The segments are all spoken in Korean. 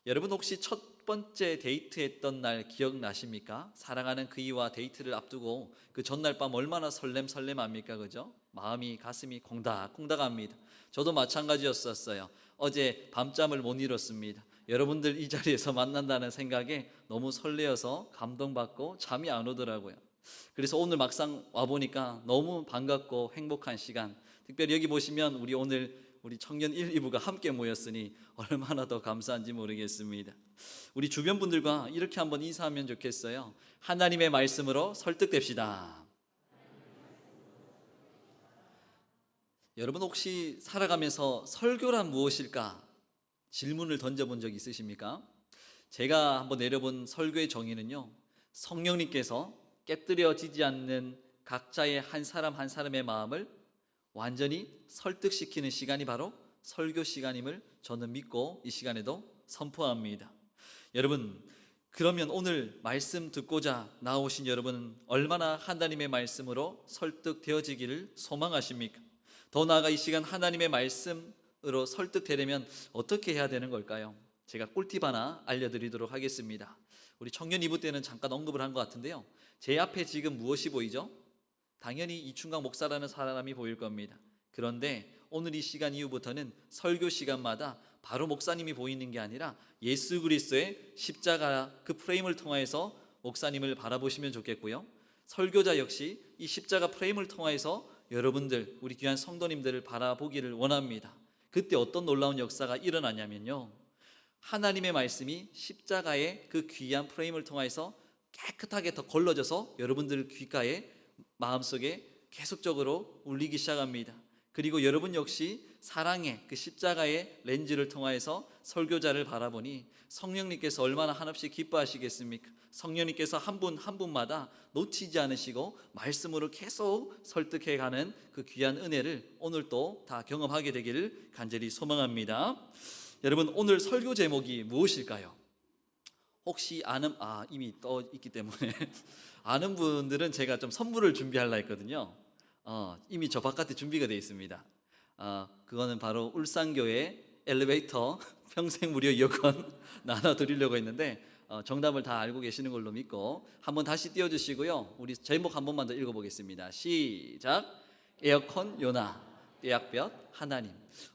여러분 혹시 첫 번째 데이트했던 날 기억나십니까? 사랑하는 그이와 데이트를 앞두고 그 전날 밤 얼마나 설렘합니까? 그죠? 마음이 가슴이 콩닥콩닥합니다. 저도 마찬가지였었어요. 어제 밤잠을 못 이뤘습니다. 여러분들 이 자리에서 만난다는 생각에 너무 설레어서 감동받고 잠이 안 오더라고요. 그래서 오늘 막상 와보니까 너무 반갑고 행복한 시간. 특별히 여기 보시면 우리 청년 1, 2부가 함께 모였으니 얼마나 더 감사한지 모르겠습니다. 우리 주변 분들과 이렇게 한번 인사하면 좋겠어요. 하나님의 말씀으로 설득됩시다. 여러분 혹시 살아가면서 설교란 무엇일까? 질문을 던져본 적 있으십니까? 제가 한번 내려본 설교의 정의는요, 성령님께서 깨뜨려지지 않는 각자의 한 사람 한 사람의 마음을 완전히 설득시키는 시간이 바로 설교 시간임을 저는 믿고 이 시간에도 선포합니다. 여러분, 그러면 오늘 말씀 듣고자 나오신 여러분은 얼마나 하나님의 말씀으로 설득되어지기를 소망하십니까? 더 나아가 이 시간 하나님의 말씀으로 설득되려면 어떻게 해야 되는 걸까요? 제가 꿀팁 하나 알려드리도록 하겠습니다. 우리 청년 2부 때는 잠깐 언급을 한 것 같은데요, 제 앞에 지금 무엇이 보이죠? 당연히 이충강 목사라는 사람이 보일 겁니다. 그런데 오늘 이 시간 이후부터는 설교 시간마다 바로 목사님이 보이는 게 아니라 예수 그리스도의 십자가 그 프레임을 통해서 목사님을 바라보시면 좋겠고요, 설교자 역시 이 십자가 프레임을 통해서 여러분들, 우리 귀한 성도님들을 바라보기를 원합니다. 그때 어떤 놀라운 역사가 일어나냐면요, 하나님의 말씀이 십자가의 그 귀한 프레임을 통해서 깨끗하게 더 걸러져서 여러분들 귓가에 마음속에 계속적으로 울리기 시작합니다. 그리고 여러분 역시 사랑의 그 십자가의 렌즈를 통해서 설교자를 바라보니 성령님께서 얼마나 한없이 기뻐하시겠습니까? 성령님께서 한 분 한 분마다 놓치지 않으시고 말씀으로 계속 설득해가는 그 귀한 은혜를 오늘 또 다 경험하게 되기를 간절히 소망합니다. 여러분, 오늘 설교 제목이 무엇일까요? 혹시 이미 떠 있기 때문에 아는 분들은 제가 좀 선물을 준비하려 했거든요. 이미 저 바깥에 준비가 되어 있습니다. 그거는 바로 울산교회 엘리베이터 평생 무료 이어권 나눠드리려고 했는데 정답을 다 알고 계시는 걸로 믿고 한번 다시 띄워주시고요, 우리 제목 한 번만 더 읽어보겠습니다. 시작. 에어컨 요나, 떼약볕 하나님.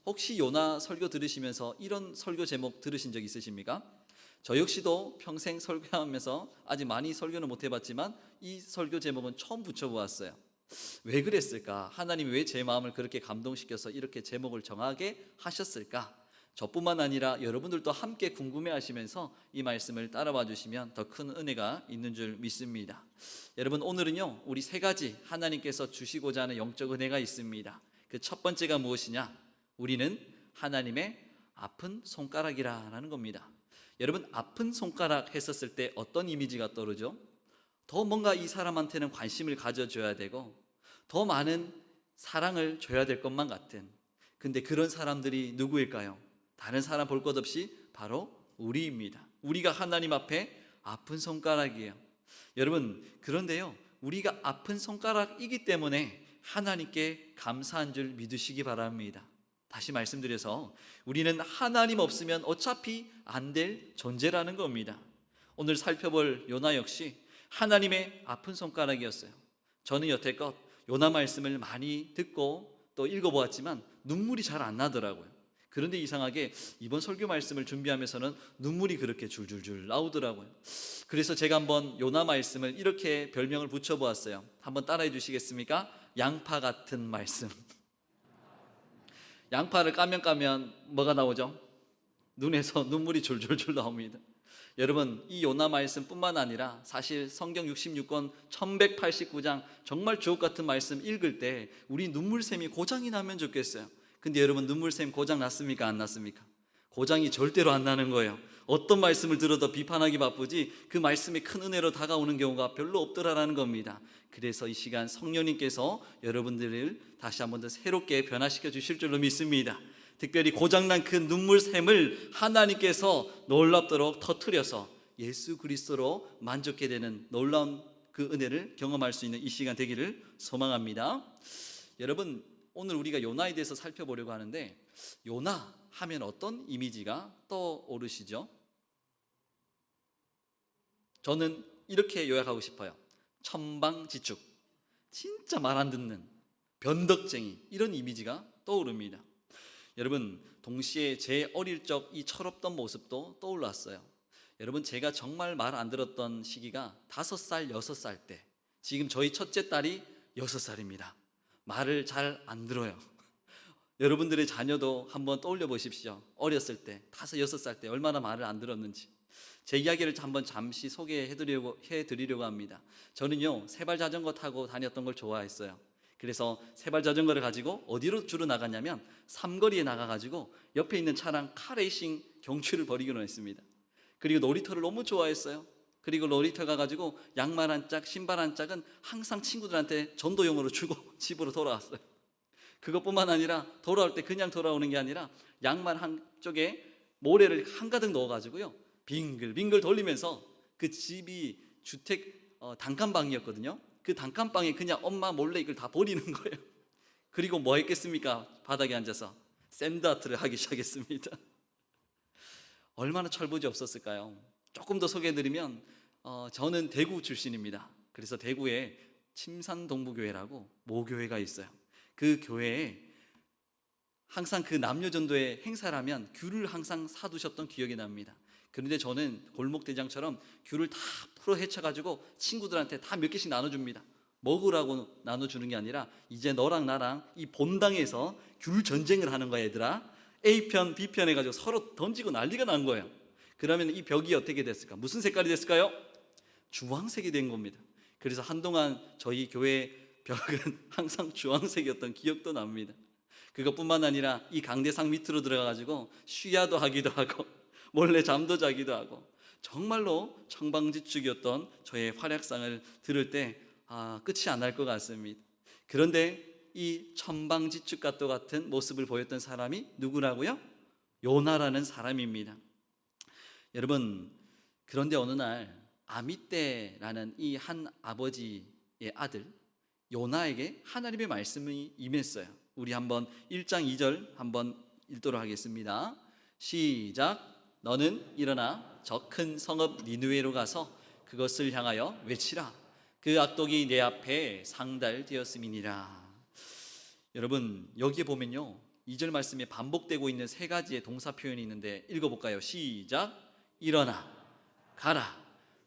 혹시 요나 설교 들으시면서 이런 설교 제목 들으신 적 있으십니까? 저 역시도 평생 설교하면서 아직 많이 설교는 못 해봤지만 이 설교 제목은 처음 붙여보았어요. 왜 그랬을까? 하나님이 왜 제 마음을 그렇게 감동시켜서 이렇게 제목을 정하게 하셨을까? 저뿐만 아니라 여러분들도 함께 궁금해하시면서 이 말씀을 따라와 주시면 더 큰 은혜가 있는 줄 믿습니다. 여러분, 오늘은요, 우리 세 가지 하나님께서 주시고자 하는 영적 은혜가 있습니다. 그 첫 번째가 무엇이냐? 우리는 하나님의 아픈 손가락이라는 겁니다. 여러분, 아픈 손가락 했었을 때 어떤 이미지가 떠오르죠? 더 뭔가 이 사람한테는 관심을 가져줘야 되고 더 많은 사랑을 줘야 될 것만 같은, 근데 그런 사람들이 누구일까요? 다른 사람 볼 것 없이 바로 우리입니다. 우리가 하나님 앞에 아픈 손가락이에요. 여러분, 그런데요, 우리가 아픈 손가락이기 때문에 하나님께 감사한 줄 믿으시기 바랍니다. 다시 말씀드려서 우리는 하나님 없으면 어차피 안 될 존재라는 겁니다. 오늘 살펴볼 요나 역시 하나님의 아픈 손가락이었어요. 저는 여태껏 요나 말씀을 많이 듣고 또 읽어보았지만 눈물이 잘 안 나더라고요. 그런데 이상하게 이번 설교 말씀을 준비하면서는 눈물이 그렇게 줄줄줄 나오더라고요. 그래서 제가 한번 요나 말씀을 이렇게 별명을 붙여보았어요. 한번 따라해 주시겠습니까? 양파 같은 말씀. 양파를 까면 뭐가 나오죠? 눈에서 눈물이 줄줄줄 나옵니다. 여러분, 이 요나 말씀뿐만 아니라 사실 성경 66권 1189장 정말 주옥같은 말씀 읽을 때 우리 눈물샘이 고장이 나면 좋겠어요. 근데 여러분, 눈물샘 고장 났습니까? 안 났습니까? 고장이 절대로 안 나는 거예요. 어떤 말씀을 들어도 비판하기 바쁘지 그 말씀이 큰 은혜로 다가오는 경우가 별로 없더라라는 겁니다. 그래서 이 시간 성령님께서 여러분들을 다시 한번 더 새롭게 변화시켜 주실 줄로 믿습니다. 특별히 고장난 그 눈물샘을 하나님께서 놀랍도록 터뜨려서 예수 그리스도로 만족해 되는 놀라운 그 은혜를 경험할 수 있는 이 시간 되기를 소망합니다. 여러분, 오늘 우리가 요나에 대해서 살펴보려고 하는데 요나 하면 어떤 이미지가 떠오르시죠? 저는 이렇게 요약하고 싶어요. 천방지축, 진짜 말 안 듣는 변덕쟁이, 이런 이미지가 떠오릅니다. 여러분, 동시에 제 어릴 적 이 철없던 모습도 떠올랐어요. 여러분, 제가 정말 말 안 들었던 시기가 5살, 6살 때. 지금 저희 첫째 딸이 6살입니다. 말을 잘 안 들어요. 여러분들의 자녀도 한번 떠올려 보십시오. 어렸을 때, 5, 6살 때 얼마나 말을 안 들었는지. 제 이야기를 한번 잠시 해드리려고 합니다. 저는요, 세발 자전거 타고 다녔던 걸 좋아했어요. 그래서 세발 자전거를 가지고 어디로 주로 나갔냐면 삼거리에 나가가지고 옆에 있는 차랑 카레이싱 경주를 벌이기로 했습니다. 그리고 놀이터를 너무 좋아했어요. 그리고 놀이터 가가지고 양말 한 짝, 신발 한 짝은 항상 친구들한테 전도용으로 주고 집으로 돌아왔어요. 그것뿐만 아니라 돌아올 때 그냥 돌아오는 게 아니라 양말 한쪽에 모래를 한가득 넣어가지고요, 빙글빙글 돌리면서, 그 집이 주택 단칸방이었거든요. 그 단칸방에 그냥 엄마 몰래 이걸 다 버리는 거예요. 그리고 뭐 했겠습니까? 바닥에 앉아서 샌드아트를 하기 시작했습니다. 얼마나 철부지 없었을까요? 조금 더 소개해드리면 저는 대구 출신입니다. 그래서 대구에 침산동부교회라고 모교회가 있어요. 그 교회에 항상 그 남녀전도회 행사를 하면 귤을 항상 사두셨던 기억이 납니다. 그런데 저는 골목대장처럼 귤을 다 풀어 헤쳐가지고 친구들한테 다 몇 개씩 나눠줍니다. 먹으라고 나눠주는 게 아니라, 이제 너랑 나랑 이 본당에서 귤 전쟁을 하는 거야 얘들아. A편, B편 해가지고 서로 던지고 난리가 난 거예요. 그러면 이 벽이 어떻게 됐을까? 무슨 색깔이 됐을까요? 주황색이 된 겁니다. 그래서 한동안 저희 교회 벽은 항상 주황색이었던 기억도 납니다. 그것뿐만 아니라 이 강대상 밑으로 들어가가지고 쉬야도 하기도 하고 몰래 잠도 자기도 하고, 정말로 천방지축이었던 저의 활약상을 들을 때 끝이 안 날 것 같습니다. 그런데 이 천방지축과 같은 모습을 보였던 사람이 누구라고요? 요나라는 사람입니다. 여러분, 그런데 어느 날 아미떼라는 이 한 아버지의 아들 요나에게 하나님의 말씀이 임했어요. 우리 한번 1장 2절 한번 읽도록 하겠습니다. 시작. 너는 일어나 저 큰 성읍 니느웨로 가서 그것을 향하여 외치라. 그 악독이 내 앞에 상달되었음이니라. 여러분, 여기에 보면요, 2절 말씀에 반복되고 있는 3가지의 동사 표현이 있는데 읽어볼까요? 시작. 일어나, 가라,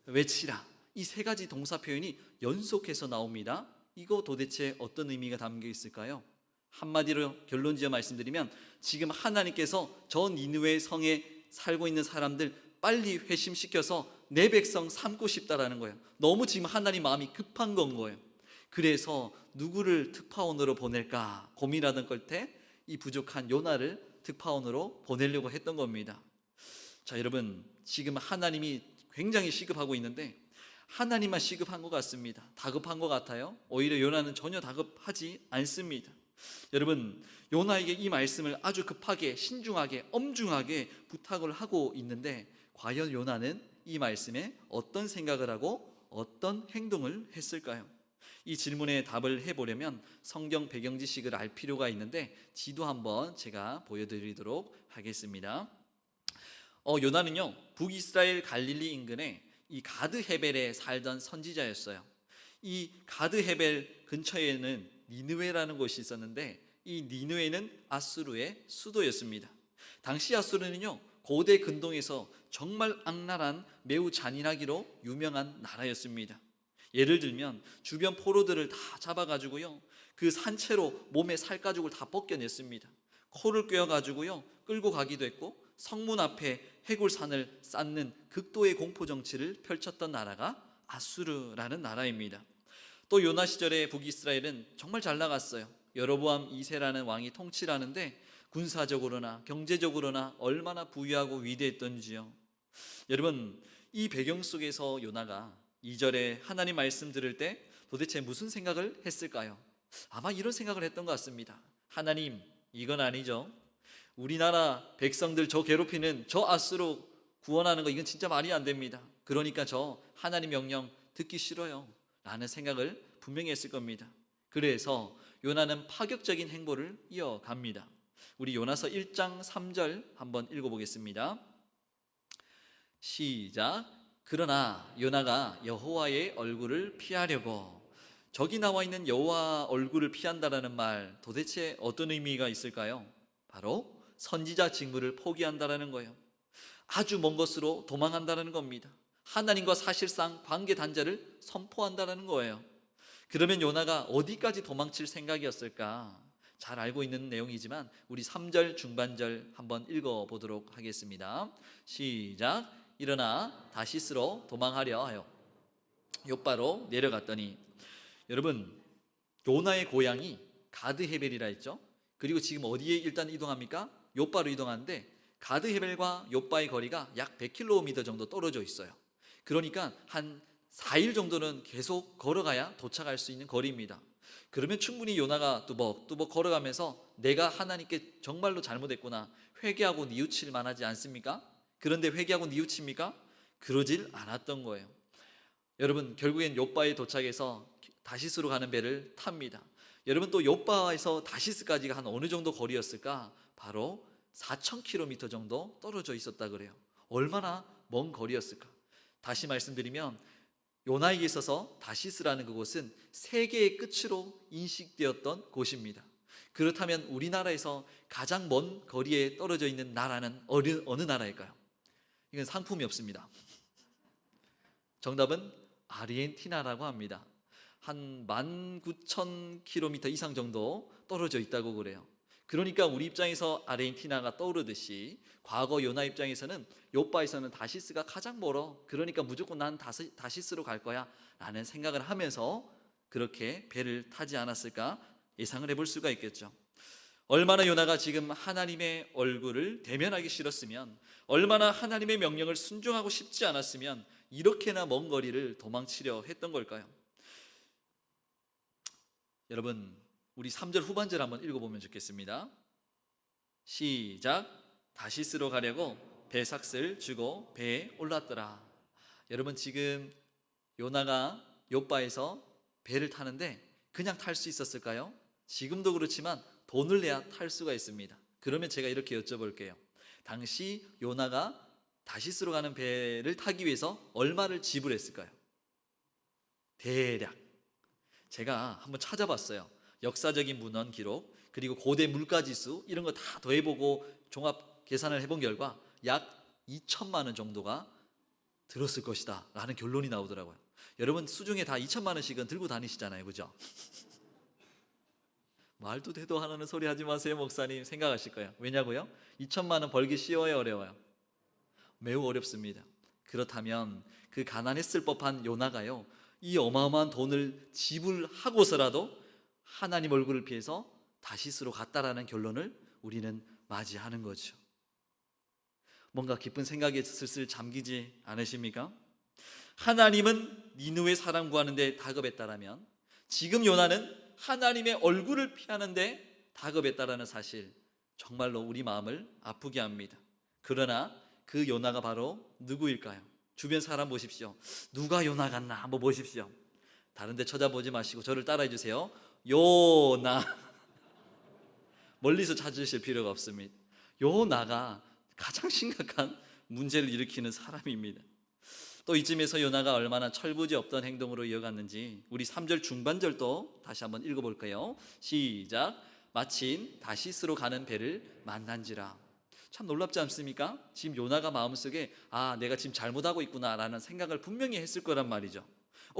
외치라. 이 3가지 동사 표현이 연속해서 나옵니다. 이거 도대체 어떤 의미가 담겨 있을까요? 한마디로 결론지어 말씀드리면, 지금 하나님께서 저 니느웨 성에 살고 있는 사람들 빨리 회심시켜서 내 백성 삼고 싶다라는 거예요. 너무 지금 하나님 마음이 급한 건 거예요. 그래서 누구를 특파원으로 보낼까 고민하던 걸 때 이 부족한 요나를 특파원으로 보내려고 했던 겁니다. 자, 여러분, 지금 하나님이 굉장히 시급하고 있는데 하나님만 시급한 것 같습니다. 다급한 것 같아요. 오히려 요나는 전혀 다급하지 않습니다. 여러분, 요나에게 이 말씀을 아주 급하게, 신중하게, 엄중하게 부탁을 하고 있는데, 과연 요나는 이 말씀에 어떤 생각을 하고 어떤 행동을 했을까요? 이 질문에 답을 해보려면 성경 배경 지식을 알 필요가 있는데, 지도 한번 제가 보여드리도록 하겠습니다. 요나는요, 북이스라엘 갈릴리 인근에 이 가드 헤벨에 살던 선지자였어요. 이 가드 헤벨 근처에는 니느웨라는 곳이 있었는데, 이 니느웨는 아수르의 수도였습니다. 당시 아수르는요, 고대 근동에서 정말 악랄한, 매우 잔인하기로 유명한 나라였습니다. 예를 들면 주변 포로들을 다 잡아가지고요, 그 산채로 몸에 살가죽을 다 벗겨냈습니다. 코를 꿰어가지고요 끌고 가기도 했고, 성문 앞에 해골산을 쌓는 극도의 공포 정치를 펼쳤던 나라가 아수르라는 나라입니다. 또 요나 시절에 북이스라엘은 정말 잘 나갔어요. 여로보암 2세라는 왕이 통치를 하는데 군사적으로나 경제적으로나 얼마나 부유하고 위대했던지요. 여러분, 이 배경 속에서 요나가 2절에 하나님 말씀 들을 때 도대체 무슨 생각을 했을까요? 아마 이런 생각을 했던 것 같습니다. 하나님, 이건 아니죠. 우리나라 백성들 저 괴롭히는 저 아수르 구원하는 거, 이건 진짜 말이 안 됩니다. 그러니까 저 하나님 명령 듣기 싫어요 라는 생각을 분명히 했을 겁니다. 그래서 요나는 파격적인 행보를 이어갑니다. 우리 요나서 1장 3절 한번 읽어보겠습니다. 시작. 그러나 요나가 여호와의 얼굴을 피하려고, 저기 나와 있는 여호와 얼굴을 피한다라는 말, 도대체 어떤 의미가 있을까요? 바로 선지자 직무를 포기한다라는 거예요. 아주 먼 곳으로 도망한다는 겁니다. 하나님과 사실상 관계 단절을 선포한다는 거예요. 그러면 요나가 어디까지 도망칠 생각이었을까? 잘 알고 있는 내용이지만 우리 3절 중반절 한번 읽어보도록 하겠습니다. 시작. 일어나 다시스로 도망하려 하여 욥바로 내려갔더니, 여러분 요나의 고향이 가드헤벨이라 했죠. 그리고 지금 어디에 일단 이동합니까? 욥바로 이동하는데, 가드헤벨과 욥바의 거리가 약 100km 정도 떨어져 있어요. 그러니까 한 4일 정도는 계속 걸어가야 도착할 수 있는 거리입니다. 그러면 충분히 요나가 뚜벅뚜벅 걸어가면서 내가 하나님께 정말로 잘못했구나 회개하고 뉘우칠 만하지 않습니까? 그런데 회개하고 뉘우칩니까? 그러질 않았던 거예요. 여러분 결국엔 욥바에 도착해서 다시스로 가는 배를 탑니다. 여러분 또 욥바에서 다시스까지가 한 어느 정도 거리였을까? 바로 4,000km 정도 떨어져 있었다 그래요. 얼마나 먼 거리였을까? 다시 말씀드리면 요나에게 있어서 다시스라는 그곳은 세계의 끝으로 인식되었던 곳입니다. 그렇다면 우리나라에서 가장 먼 거리에 떨어져 있는 나라는 어느 나라일까요? 이건 상품이 없습니다. 정답은 아르헨티나라고 합니다. 한 19,000km 이상 정도 떨어져 있다고 그래요. 그러니까 우리 입장에서 아르헨티나가 떠오르듯이 과거 요나 입장에서는 욥바에서는 다시스가 가장 멀어. 그러니까 무조건 난 다시스로 갈 거야 라는 생각을 하면서 그렇게 배를 타지 않았을까 예상을 해볼 수가 있겠죠. 얼마나 요나가 지금 하나님의 얼굴을 대면하기 싫었으면, 얼마나 하나님의 명령을 순종하고 싶지 않았으면 이렇게나 먼 거리를 도망치려 했던 걸까요? 여러분 우리 3절 후반절 한번 읽어보면 좋겠습니다. 시작. 다시스로 가려고 배삭스를 주고 배에 올랐더라. 여러분 지금 요나가 욥바에서 배를 타는데 그냥 탈 수 있었을까요? 지금도 그렇지만 돈을 내야 탈 수가 있습니다. 그러면 제가 이렇게 여쭤볼게요. 당시 요나가 다시스로 가는 배를 타기 위해서 얼마를 지불했을까요? 대략 제가 한번 찾아봤어요. 역사적인 문헌 기록 그리고 고대 물가지수 이런 거 다 더해보고 종합 계산을 해본 결과 약 2천만 원 정도가 들었을 것이다 라는 결론이 나오더라고요. 여러분 수중에 다 2천만 원씩은 들고 다니시잖아요, 그죠? 말도 되도 안 하는 소리 하지 마세요 목사님 생각하실 거예요. 왜냐고요? 2천만 원 벌기 쉬워요, 어려워요? 매우 어렵습니다. 그렇다면 그 가난했을 법한 요나가요 이 어마어마한 돈을 지불하고서라도 하나님 얼굴을 피해서 다시스로 갔다라는 결론을 우리는 맞이하는 거죠. 뭔가 기쁜 생각에 슬슬 잠기지 않으십니까? 하나님은 니느웨 사람 구하는데 다급했다라면 지금 요나는 하나님의 얼굴을 피하는데 다급했다라는 사실, 정말로 우리 마음을 아프게 합니다. 그러나 그 요나가 바로 누구일까요? 주변 사람 보십시오. 누가 요나 같나 한번 보십시오. 다른 데 쳐다보지 마시고 저를 따라해 주세요. 요나. 멀리서 찾으실 필요가 없습니다. 요나가 가장 심각한 문제를 일으키는 사람입니다. 또 이쯤에서 요나가 얼마나 철부지 없던 행동으로 이어갔는지 우리 3절 중반절도 다시 한번 읽어볼까요? 시작. 마침 다시스로 가는 배를 만난지라. 참 놀랍지 않습니까? 지금 요나가 마음속에 내가 지금 잘못하고 있구나 라는 생각을 분명히 했을 거란 말이죠.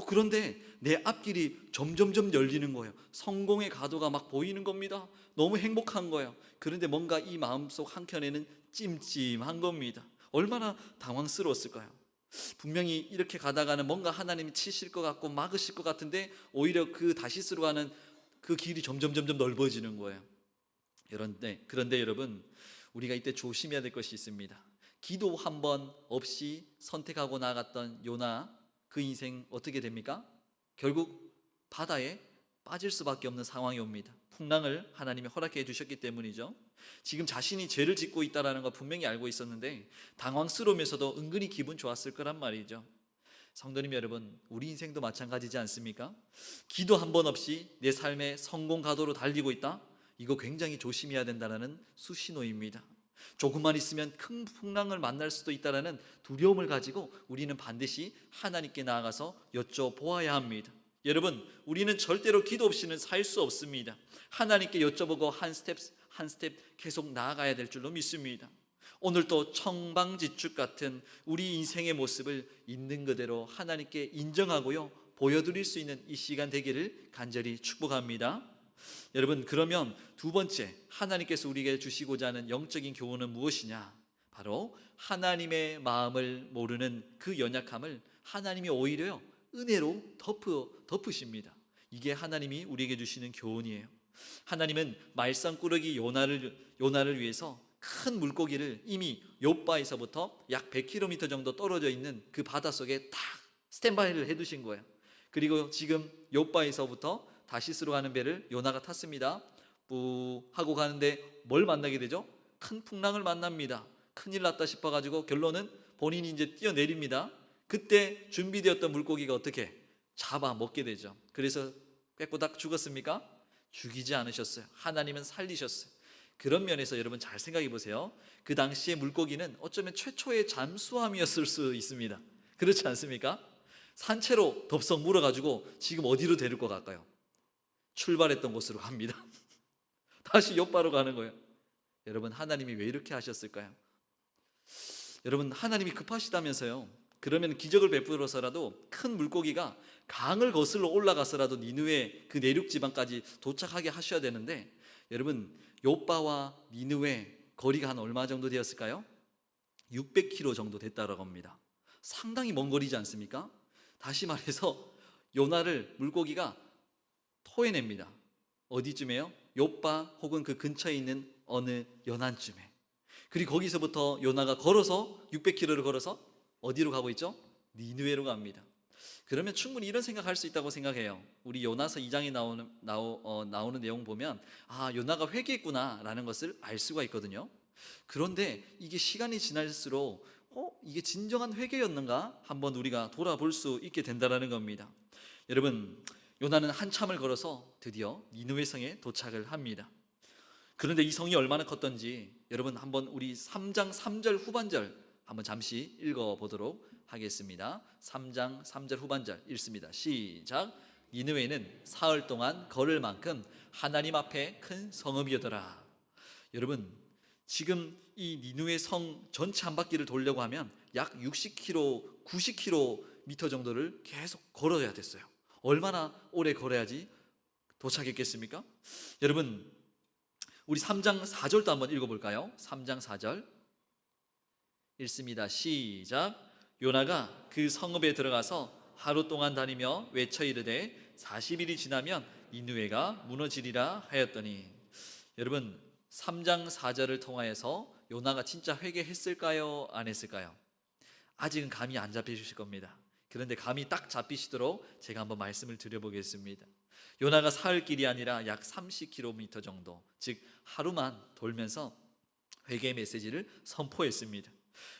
그런데 내 앞길이 점점점 열리는 거예요. 성공의 가도가 막 보이는 겁니다. 너무 행복한 거예요. 그런데 뭔가 이 마음속 한켠에는 찜찜한 겁니다. 얼마나 당황스러웠을까요? 분명히 이렇게 가다가는 뭔가 하나님이 치실 것 같고 막으실 것 같은데 오히려 그 다시스로 가는 그 길이 점점점점 넓어지는 거예요. 그런데 여러분 우리가 이때 조심해야 될 것이 있습니다. 기도 한 번 없이 선택하고 나갔던 요나, 그 인생 어떻게 됩니까? 결국 바다에 빠질 수밖에 없는 상황이 옵니다. 풍랑을 하나님이 허락해 주셨기 때문이죠. 지금 자신이 죄를 짓고 있다는 거 분명히 알고 있었는데 당황스러우면서도 은근히 기분 좋았을 거란 말이죠. 성도님 여러분, 우리 인생도 마찬가지지 않습니까? 기도 한 번 없이 내 삶의 성공 가도로 달리고 있다? 이거 굉장히 조심해야 된다는 수신호입니다. 조금만 있으면 큰 풍랑을 만날 수도 있다라는 두려움을 가지고 우리는 반드시 하나님께 나아가서 여쭤보아야 합니다. 여러분, 우리는 절대로 기도 없이는 살 수 없습니다. 하나님께 여쭤보고 한 스텝 계속 나아가야 될 줄로 믿습니다. 오늘도 청방지축 같은 우리 인생의 모습을 있는 그대로 하나님께 인정하고요, 보여드릴 수 있는 이 시간 되기를 간절히 축복합니다. 여러분, 그러면 두 번째, 하나님께서 우리에게 주시고자 하는 영적인 교훈은 무엇이냐? 바로 하나님의 마음을 모르는 그 연약함을 하나님이 오히려 은혜로 덮으십니다. 이게 하나님이 우리에게 주시는 교훈이에요. 하나님은 말썽꾸러기 요나를 위해서 큰 물고기를 이미 욥바에서부터 약 100km 정도 떨어져 있는 그 바닷속에 딱 스탠바이를 해두신 거예요. 그리고 지금 욥바에서부터 다시스로 가는 배를 요나가 탔습니다. 뿌 하고 가는데 뭘 만나게 되죠? 큰 풍랑을 만납니다. 큰일 났다 싶어가지고 결론은 본인이 이제 뛰어내립니다. 그때 준비되었던 물고기가 어떻게 잡아 먹게 되죠. 그래서 꾀꼬닥 죽었습니까? 죽이지 않으셨어요. 하나님은 살리셨어요. 그런 면에서 여러분 잘 생각해 보세요. 그 당시에 물고기는 어쩌면 최초의 잠수함이었을 수 있습니다. 그렇지 않습니까? 산채로 덥석 물어가지고 지금 어디로 데릴 것 같까요? 출발했던 곳으로 갑니다. 다시 욥바로 가는 거예요. 여러분, 하나님이 왜 이렇게 하셨을까요? 여러분, 하나님이 급하시다면서요. 그러면 기적을 베풀어서라도 큰 물고기가 강을 거슬러 올라가서라도 니느웨 그 내륙 지방까지 도착하게 하셔야 되는데, 여러분, 욥바와 니느웨 거리가 한 얼마 정도 되었을까요? 600km 정도 됐다라고 합니다. 상당히 먼 거리지 않습니까? 다시 말해서 요나를 물고기가 토해냅니다. 어디쯤에요? 욥바 혹은 그 근처에 있는 어느 연안쯤에. 그리고 거기서부터 요나가 걸어서 600km를 걸어서 어디로 가고 있죠? 니느웨로 갑니다. 그러면 충분히 이런 생각할 수 있다고 생각해요. 우리 요나서 2장에 나오는 내용 보면 요나가 회개했구나 라는 것을 알 수가 있거든요. 그런데 이게 시간이 지날수록 이게 진정한 회개였는가? 한번 우리가 돌아볼 수 있게 된다는 겁니다. 여러분, 요나는 한참을 걸어서 드디어 니느웨 성에 도착을 합니다. 그런데 이 성이 얼마나 컸던지 여러분 한번 우리 3장 3절 후반절 한번 잠시 읽어보도록 하겠습니다. 3장 3절 후반절 읽습니다. 시작. 니느웨는 사흘 동안 걸을 만큼 하나님 앞에 큰 성읍이더라. 여러분, 지금 이 니느웨 성 전체 한 바퀴를 돌려고 하면 약 60km, 90km 정도를 계속 걸어야 됐어요. 얼마나 오래 걸어야지 도착했겠습니까? 여러분, 우리 3장 4절도 한번 읽어볼까요? 3장 4절 읽습니다. 시작. 요나가 그 성읍에 들어가서 하루 동안 다니며 외쳐 이르되 40일이 지나면 니느웨가 무너지리라 하였더니, 여러분 3장 4절을 통하여서 요나가 진짜 회개했을까요? 안 했을까요? 아직은 감이 안 잡히실 겁니다. 그런데 감이 딱 잡히시도록 제가 한번 말씀을 드려보겠습니다. 요나가 사흘 길이 아니라 약 30km 정도, 즉 하루만 돌면서 회개의 메시지를 선포했습니다.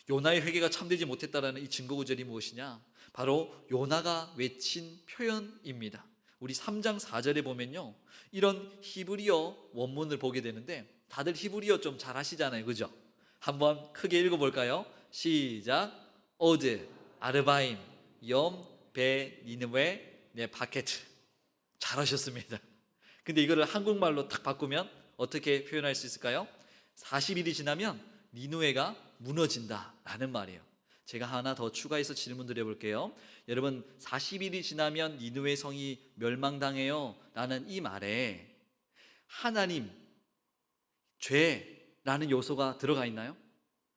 요나의 회개가 참되지 못했다라는 이 증거 구절이 무엇이냐? 바로 요나가 외친 표현입니다. 우리 3장 4절에 보면요, 이런 히브리어 원문을 보게 되는데 다들 히브리어 좀 잘 하시잖아요, 그죠? 한번 크게 읽어볼까요? 시작. 오드 아르바임 염 베 니느웨 네 바케트. 잘하셨습니다. 근데 이거를 한국말로 딱 바꾸면 어떻게 표현할 수 있을까요? 40일이 지나면 니느웨가 무너진다 라는 말이에요. 제가 하나 더 추가해서 질문 드려볼게요. 여러분, 40일이 지나면 니느웨 성이 멸망당해요 라는 이 말에 하나님, 죄라는 요소가 들어가 있나요?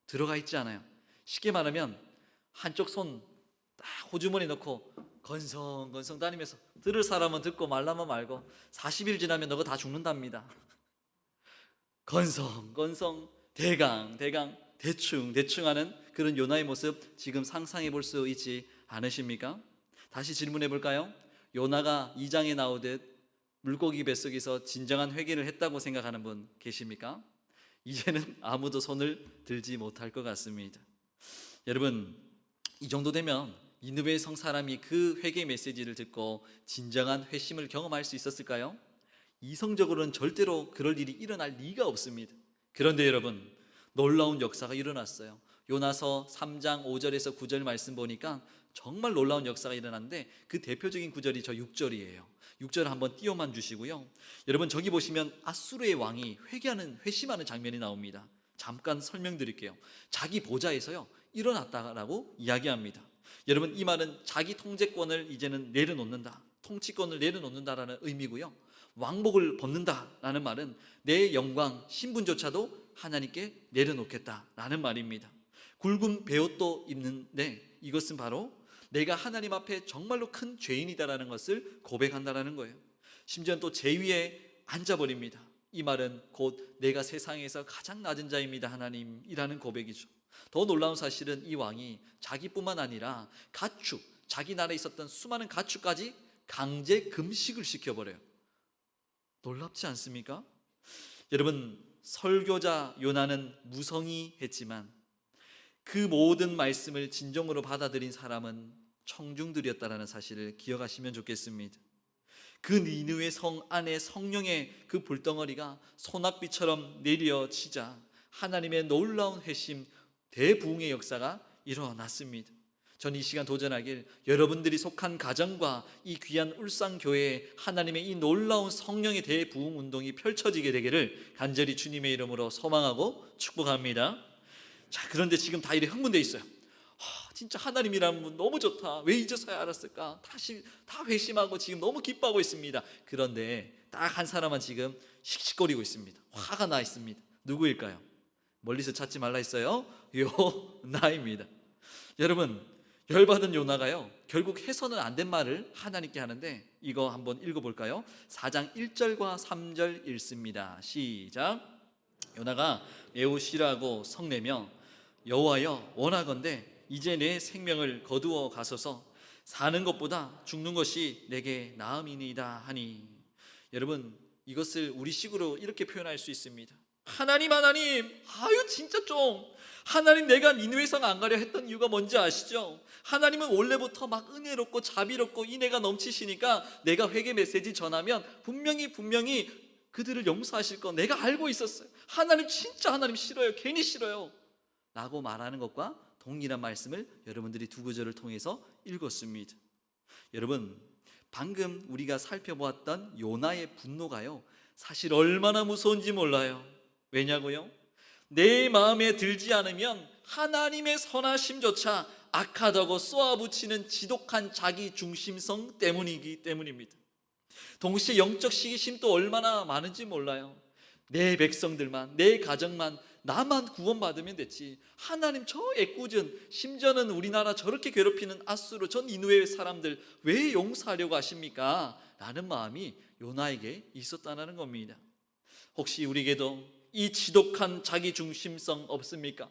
들어가 있지 않아요. 쉽게 말하면 한쪽 손 딱 호주머니 넣고 건성건성 다니면서 들을 사람은 듣고 말라면 말고 40일 지나면 너가 다 죽는답니다. 건성건성 대강 대충 하는 그런 요나의 모습 지금 상상해 볼 수 있지 않으십니까? 다시 질문해 볼까요? 요나가 2장에 나오듯 물고기 뱃속에서 진정한 회개를 했다고 생각하는 분 계십니까? 이제는 아무도 손을 들지 못할 것 같습니다. 여러분, 이 정도 되면 니느웨 성 사람이 그 회개 메시지를 듣고 진정한 회심을 경험할 수 있었을까요? 이성적으로는 절대로 그럴 일이 일어날 리가 없습니다. 그런데 여러분, 놀라운 역사가 일어났어요. 요나서 3장 5절에서 9절 말씀 보니까 정말 놀라운 역사가 일어났는데 그 대표적인 구절이 저 6절이에요. 6절 한번 띄워만 주시고요. 여러분 저기 보시면 아수르의 왕이 회심하는 장면이 나옵니다. 잠깐 설명드릴게요. 자기 보좌에서요 일어났다라고 이야기합니다. 여러분 이 말은 자기 통제권을 이제는 내려놓는다, 통치권을 내려놓는다라는 의미고요. 왕복을 벗는다라는 말은 내 영광, 신분조차도 하나님께 내려놓겠다라는 말입니다. 굵은 베옷도 입는데 이것은 바로 내가 하나님 앞에 정말로 큰 죄인이다라는 것을 고백한다라는 거예요. 심지어는 또 제위에 앉아버립니다. 이 말은 곧 내가 세상에서 가장 낮은 자입니다 하나님이라는 고백이죠. 더 놀라운 사실은 이 왕이 자기뿐만 아니라 가축, 자기 나라에 있었던 수많은 가축까지 강제 금식을 시켜버려요. 놀랍지 않습니까? 여러분 설교자 요나는 무성의했지만 그 모든 말씀을 진정으로 받아들인 사람은 청중들이었다는 사실을 기억하시면 좋겠습니다. 그 니느웨 성 안에 성령의 그 불덩어리가 소낙비처럼 내려치자 하나님의 놀라운 회심, 대부흥의 역사가 일어났습니다. 전 이 시간 도전하길 여러분들이 속한 가정과 이 귀한 울산교회에 하나님의 이 놀라운 성령의 대부흥 운동이 펼쳐지게 되기를 간절히 주님의 이름으로 소망하고 축복합니다. 자, 그런데 지금 다 이래 흥분되어 있어요. 진짜 하나님이라는 분 너무 좋다. 왜 이제서야 알았을까? 다시 다 회심하고 지금 너무 기뻐하고 있습니다. 그런데 딱 한 사람은 지금 씩씩거리고 있습니다. 화가 나 있습니다. 누구일까요? 멀리서 찾지 말라 했어요. 요나입니다. 여러분 열받은 요나가요 결국 해서는 안 된 말을 하나님께 하는데 이거 한번 읽어볼까요? 4장 1절과 3절 읽습니다. 시작. 요나가 매우 싫어하고 성내며 여호와여 원하건대 이제 내 생명을 거두어 가소서. 사는 것보다 죽는 것이 내게 나음이니이다 하니. 여러분 이것을 우리식으로 이렇게 표현할 수 있습니다. 하나님 아유 진짜 좀 하나님 내가 니느웨 성 안 가려 했던 이유가 뭔지 아시죠? 하나님은 원래부터 막 은혜롭고 자비롭고 인애가 넘치시니까 내가 회개 메시지 전하면 분명히 그들을 용서하실 거 내가 알고 있었어요. 하나님 진짜 하나님 싫어요. 괜히 싫어요 라고 말하는 것과 동일한 말씀을 여러분들이 두 구절을 통해서 읽었습니다. 여러분 방금 우리가 살펴보았던 요나의 분노가요 사실 얼마나 무서운지 몰라요. 왜냐고요? 내 마음에 들지 않으면 하나님의 선하심조차 악하다고 쏘아붙이는 지독한 자기 중심성 때문입니다. 동시에 영적 시기심도 얼마나 많은지 몰라요. 내 백성들만, 내 가정만, 나만 구원받으면 됐지. 하나님 저 애꿎은 심지어는 우리나라 저렇게 괴롭히는 아수르 전 니느웨 사람들 왜 용서하려고 하십니까? 라는 마음이 요나에게 있었다는 겁니다. 혹시 우리에게도 이 지독한 자기 중심성 없습니까?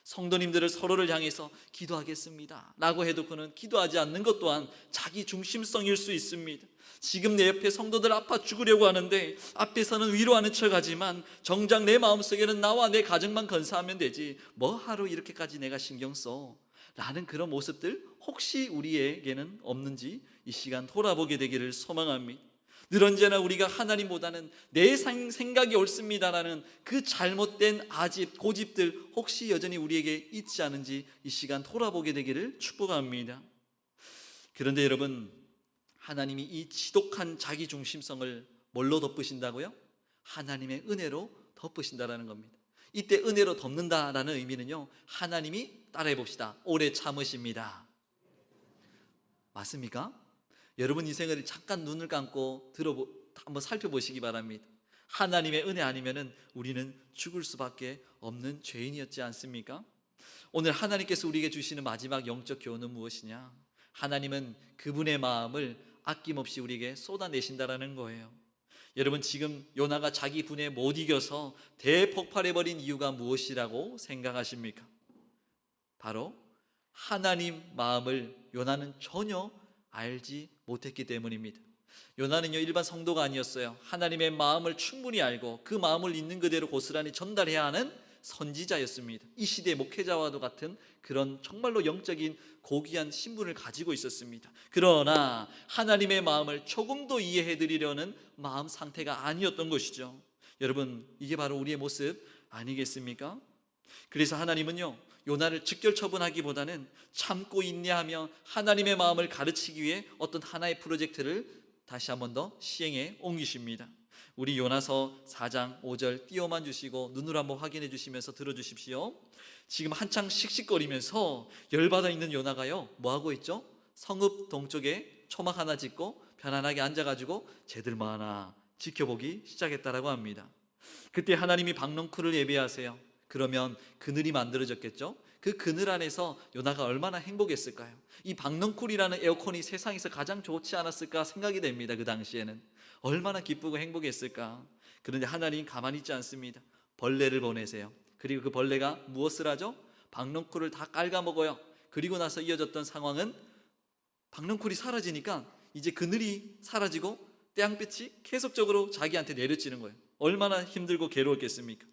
성도님들을 서로를 향해서 기도하겠습니다 라고 해도 그는 기도하지 않는 것 또한 자기 중심성일 수 있습니다. 지금 내 옆에 성도들 아파 죽으려고 하는데 앞에서는 위로하는 척하지만 정작 내 마음속에는 나와 내 가정만 건사하면 되지 뭐 하루 이렇게까지 내가 신경 써 라는 그런 모습들 혹시 우리에게는 없는지 이 시간 돌아보게 되기를 소망합니다. 늘 언제나 우리가 하나님보다는 내 생각이 옳습니다라는 그 잘못된 아집, 고집들 혹시 여전히 우리에게 있지 않은지 이 시간 돌아보게 되기를 축복합니다. 그런데 여러분 하나님이 이 지독한 자기 중심성을 뭘로 덮으신다고요? 하나님의 은혜로 덮으신다라는 겁니다. 이때 은혜로 덮는다라는 의미는요 하나님이 따라해 봅시다. 오래 참으십니다. 맞습니까? 여러분 인생을 잠깐 눈을 감고 한번 살펴보시기 바랍니다. 하나님의 은혜 아니면은 우리는 죽을 수밖에 없는 죄인이었지 않습니까? 오늘 하나님께서 우리에게 주시는 마지막 영적 교훈은 무엇이냐? 하나님은 그분의 마음을 아낌없이 우리에게 쏟아내신다라는 거예요. 여러분 지금 요나가 자기 분에 못 이겨서 대폭발해버린 이유가 무엇이라고 생각하십니까? 바로 하나님 마음을 요나는 전혀 알지 못했기 때문입니다. 요나는요 일반 성도가 아니었어요. 하나님의 마음을 충분히 알고 그 마음을 있는 그대로 고스란히 전달해야 하는 선지자였습니다. 이 시대의 목회자와도 같은 그런 정말로 영적인 고귀한 신분을 가지고 있었습니다. 그러나 하나님의 마음을 조금도 이해해드리려는 마음 상태가 아니었던 것이죠. 여러분 이게 바로 우리의 모습 아니겠습니까? 그래서 하나님은요, 요나를 즉결 처분하기보다는 참고 인내하며 하나님의 마음을 가르치기 위해 어떤 하나의 프로젝트를 다시 한 번 더 시행해 옮기십니다. 우리 요나서 4장 5절 띄워만 주시고 눈으로 한번 확인해 주시면서 들어주십시오. 지금 한창 씩씩거리면서 열받아 있는 요나가요, 뭐하고 있죠? 성읍 동쪽에 초막 하나 짓고 편안하게 앉아가지고 쟤들만 하나 지켜보기 시작했다라고 합니다. 그때 하나님이 박넝쿨을 예배하세요. 그러면 그늘이 만들어졌겠죠? 그 그늘 안에서 요나가 얼마나 행복했을까요? 이 박넝쿨이라는 에어컨이 세상에서 가장 좋지 않았을까 생각이 됩니다. 그 당시에는 얼마나 기쁘고 행복했을까. 그런데 하나님 가만히 있지 않습니다. 벌레를 보내세요. 그리고 그 벌레가 무엇을 하죠? 박넝쿨을 다 깔아먹어요. 그리고 나서 이어졌던 상황은 박넝쿨이 사라지니까 이제 그늘이 사라지고 태양빛이 계속적으로 자기한테 내려지는 거예요. 얼마나 힘들고 괴로웠겠습니까?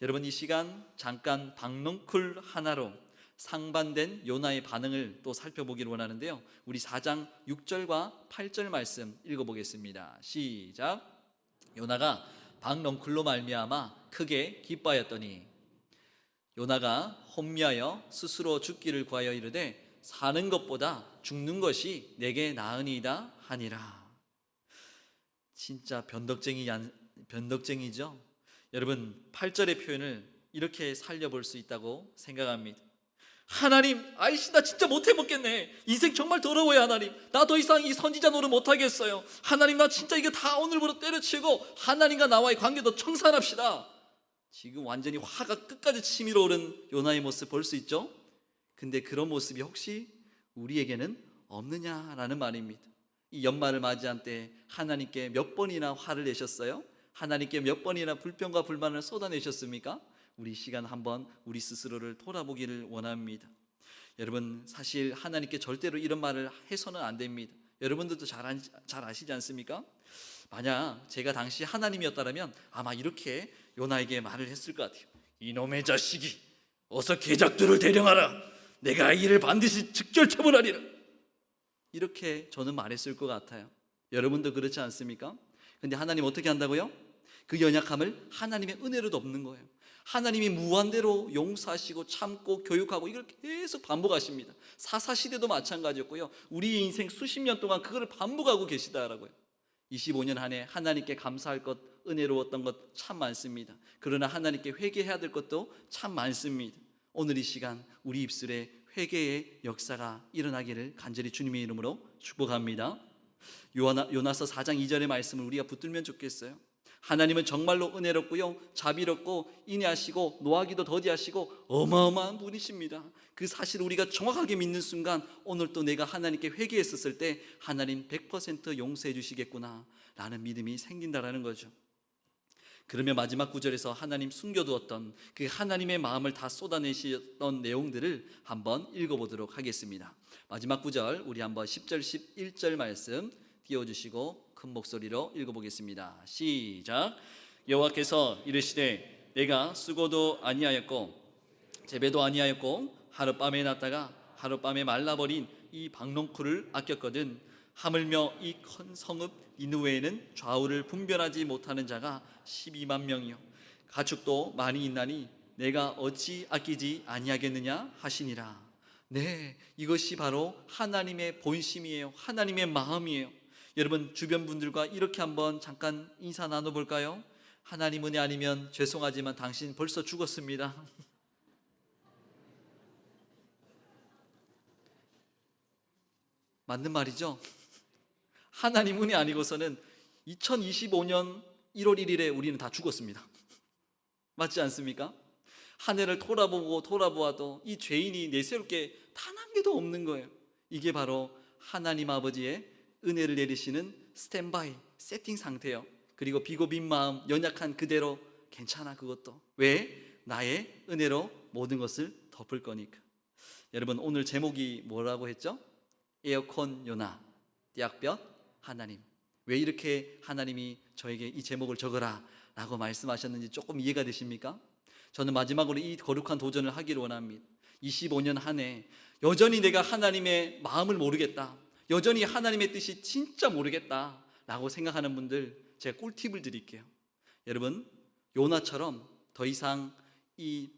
여러분, 이 시간 잠깐 박넝쿨 하나로 상반된 요나의 반응을 또 살펴보기를 원하는데요, 우리 4장 6절과 8절 말씀 읽어보겠습니다. 시작. 요나가 박넝쿨로 말미암아 크게 기뻐하였더니 요나가 혼미하여 스스로 죽기를 구하여 이르되 사는 것보다 죽는 것이 내게 나으니이다 하니라. 진짜 변덕쟁이죠. 여러분, 8절의 표현을 이렇게 살려볼 수 있다고 생각합니다. 하나님, 아이씨 나 진짜 못해먹겠네. 인생 정말 더러워요. 하나님, 나 더 이상 이 선지자 노릇 못하겠어요. 하나님, 나 진짜 이거 다 오늘부로 때려치우고 하나님과 나와의 관계도 청산합시다. 지금 완전히 화가 끝까지 치밀어 오른 요나의 모습 볼 수 있죠. 근데 그런 모습이 혹시 우리에게는 없느냐라는 말입니다. 이 연말을 맞이한 때 하나님께 몇 번이나 화를 내셨어요? 하나님께 몇 번이나 불평과 불만을 쏟아내셨습니까? 우리 시간 한번 우리 스스로를 돌아보기를 원합니다. 여러분, 사실 하나님께 절대로 이런 말을 해서는 안 됩니다. 여러분들도 잘 아시지 않습니까? 만약 제가 당시 하나님이었다면 아마 이렇게 요나에게 말을 했을 것 같아요. 이놈의 자식이, 어서 계작들을 대령하라. 내가 이 일을 반드시 즉결 처분하리라. 이렇게 저는 말했을 것 같아요. 여러분도 그렇지 않습니까? 근데 하나님 어떻게 한다고요? 그 연약함을 하나님의 은혜로 덮는 거예요. 하나님이 무한대로 용서하시고 참고 교육하고 이걸 계속 반복하십니다. 사사시대도 마찬가지였고요, 우리의 인생 수십 년 동안 그걸 반복하고 계시다라고요. 25년 한 해 하나님께 감사할 것, 은혜로웠던 것 참 많습니다. 그러나 하나님께 회개해야 될 것도 참 많습니다. 오늘 이 시간 우리 입술에 회개의 역사가 일어나기를 간절히 주님의 이름으로 축복합니다. 요나서 4장 2절의 말씀을 우리가 붙들면 좋겠어요. 하나님은 정말로 은혜롭고요, 자비롭고 인내하시고 노하기도 더디하시고 어마어마한 분이십니다. 그 사실을 우리가 정확하게 믿는 순간 오늘 또 내가 하나님께 회개했었을 때 하나님 100% 용서해 주시겠구나 라는 믿음이 생긴다라는 거죠. 그러면 마지막 구절에서 하나님 숨겨두었던 그 하나님의 마음을 다 쏟아내셨던 내용들을 한번 읽어보도록 하겠습니다. 마지막 구절 우리 한번 10절 11절 말씀 띄워주시고 큰 목소리로 읽어보겠습니다. 시작. 여호와께서 이르시되 내가 수고도 아니하였고 재배도 아니하였고 하룻밤에 났다가 하룻밤에 말라버린 이 박넝쿨을 아꼈거든 하물며 이 큰 성읍 니느웨에는 좌우를 분별하지 못하는 자가 12만 명이요 가축도 많이 있나니 내가 어찌 아끼지 아니하겠느냐 하시니라. 네, 이것이 바로 하나님의 본심이에요. 하나님의 마음이에요. 여러분, 주변 분들과 이렇게 한번 잠깐 인사 나눠볼까요? 하나님 은혜 아니면 죄송하지만 당신 벌써 죽었습니다. 맞는 말이죠? 하나님 은혜 아니고서는 2025년 1월 1일에 우리는 다 죽었습니다. 맞지 않습니까? 한 해를 돌아보고 돌아보아도 이 죄인이 내세울 게 단 한 개도 없는 거예요. 이게 바로 하나님 아버지의 은혜를 내리시는 스탠바이, 세팅 상태예요. 그리고 비고 빈 마음, 연약한 그대로 괜찮아 그것도. 왜? 나의 은혜로 모든 것을 덮을 거니까. 여러분, 오늘 제목이 뭐라고 했죠? 에어컨 요나, 띠약볕 하나님. 왜 이렇게 하나님이 저에게 이 제목을 적어라 라고 말씀하셨는지 조금 이해가 되십니까? 저는 마지막으로 이 거룩한 도전을 하기를 원합니다. 25년 한 해 여전히 내가 하나님의 마음을 모르겠다, 여전히 하나님의 뜻이 진짜 모르겠다 라고 생각하는 분들, 제가 꿀팁을 드릴게요. 여러분, 요나처럼 더 이상 이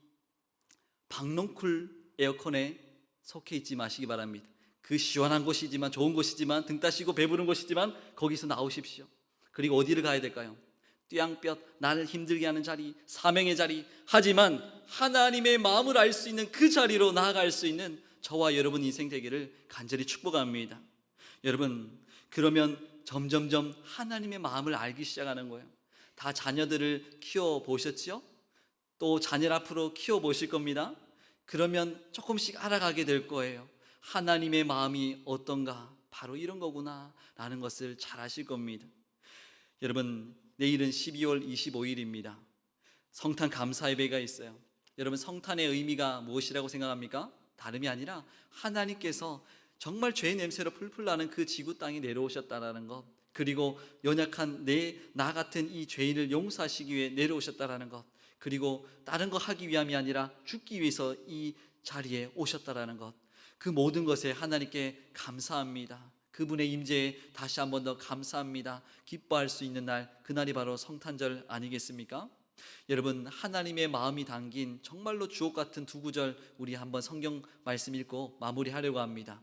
박넝쿨 에어컨에 속해 있지 마시기 바랍니다. 그 시원한 곳이지만, 좋은 곳이지만, 등 따시고 배부른 곳이지만 거기서 나오십시오. 그리고 어디를 가야 될까요? 뙤양볕, 나를 힘들게 하는 자리, 사명의 자리, 하지만 하나님의 마음을 알 수 있는 그 자리로 나아갈 수 있는 저와 여러분 인생 되기를 간절히 축복합니다. 여러분, 그러면 점점점 하나님의 마음을 알기 시작하는 거예요. 다 자녀들을 키워보셨죠? 또 자녀를 앞으로 키워보실 겁니다. 그러면 조금씩 알아가게 될 거예요. 하나님의 마음이 어떤가, 바로 이런 거구나 라는 것을 잘 아실 겁니다. 여러분, 내일은 12월 25일입니다. 성탄 감사 예배가 있어요. 여러분, 성탄의 의미가 무엇이라고 생각합니까? 다름이 아니라 하나님께서 정말 죄의 냄새로 풀풀 나는 그 지구 땅에 내려오셨다라는 것, 그리고 연약한 나 같은 이 죄인을 용서하시기 위해 내려오셨다라는 것, 그리고 다른 거 하기 위함이 아니라 죽기 위해서 이 자리에 오셨다라는 것, 그 모든 것에 하나님께 감사합니다. 그분의 임재에 다시 한 번 더 감사합니다. 기뻐할 수 있는 날, 그날이 바로 성탄절 아니겠습니까? 여러분, 하나님의 마음이 담긴 정말로 주옥 같은 두 구절 우리 한번 성경 말씀 읽고 마무리하려고 합니다.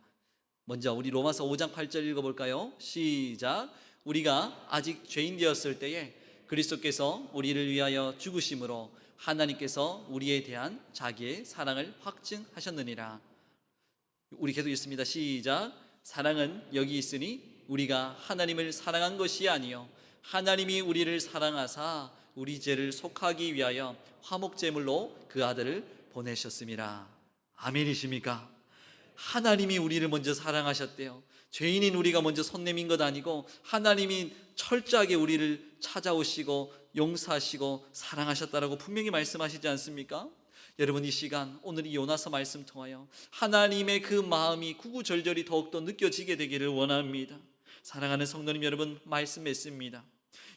먼저 우리 로마서 5장 8절 읽어볼까요? 시작. 우리가 아직 죄인 되었을 때에 그리스도께서 우리를 위하여 죽으심으로 하나님께서 우리에 대한 자기의 사랑을 확증하셨느니라. 우리 계속 읽습니다. 시작. 사랑은 여기 있으니 우리가 하나님을 사랑한 것이 아니요 하나님이 우리를 사랑하사 우리 죄를 속하기 위하여 화목제물로 그 아들을 보내셨습니다. 아멘이십니까? 하나님이 우리를 먼저 사랑하셨대요. 죄인인 우리가 먼저 손 내민 것 아니고 하나님이 철저하게 우리를 찾아오시고 용서하시고 사랑하셨다라고 분명히 말씀하시지 않습니까? 여러분, 이 시간 오늘 이 요나서 말씀 통하여 하나님의 그 마음이 구구절절히 더욱더 느껴지게 되기를 원합니다. 사랑하는 성도님 여러분, 말씀 맺습니다.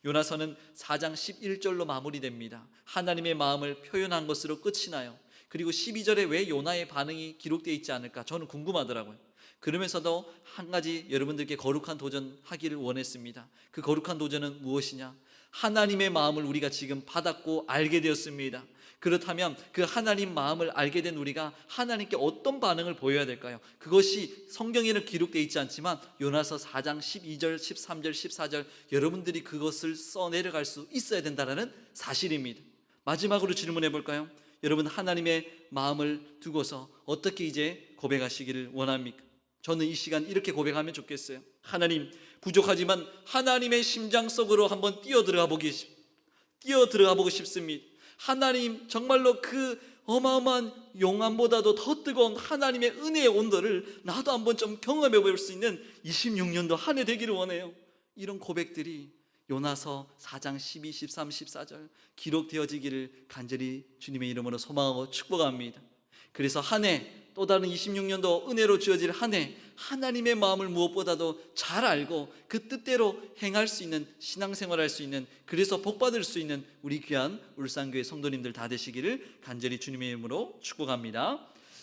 요나서는 4장 11절로 마무리됩니다. 하나님의 마음을 표현한 것으로 끝이 나요. 그리고 12절에 왜 요나의 반응이 기록되어 있지 않을까 저는 궁금하더라고요. 그러면서도 한 가지 여러분들께 거룩한 도전 하기를 원했습니다. 그 거룩한 도전은 무엇이냐? 하나님의 마음을 우리가 지금 받았고 알게 되었습니다. 그렇다면 그 하나님 마음을 알게 된 우리가 하나님께 어떤 반응을 보여야 될까요? 그것이 성경에는 기록되어 있지 않지만 요나서 4장 12절, 13절, 14절 여러분들이 그것을 써내려갈 수 있어야 된다는 사실입니다. 마지막으로 질문해 볼까요? 여러분, 하나님의 마음을 두고서 어떻게 이제 고백하시기를 원합니까? 저는 이 시간 이렇게 고백하면 좋겠어요. 하나님, 부족하지만 하나님의 심장 속으로 한번 뛰어들어가 보고 싶습니다. 하나님, 정말로 그 어마어마한 용암보다도 더 뜨거운 하나님의 은혜의 온도를 나도 한번 좀 경험해 볼 수 있는 26년도 한 해 되기를 원해요. 이런 고백들이 요나서 4장 12, 13, 14절 기록되어지기를 간절히 주님의 이름으로 소망하고 축복합니다. 그래서 한 해, 또 다른 26년도 은혜로 주어질 한 해, 하나님의 마음을 무엇보다도 잘 알고 그 뜻대로 행할 수 있는 신앙생활할 수 있는, 그래서 복받을 수 있는 우리 귀한 울산교회 성도님들 다 되시기를 간절히 주님의 이름으로 축복합니다.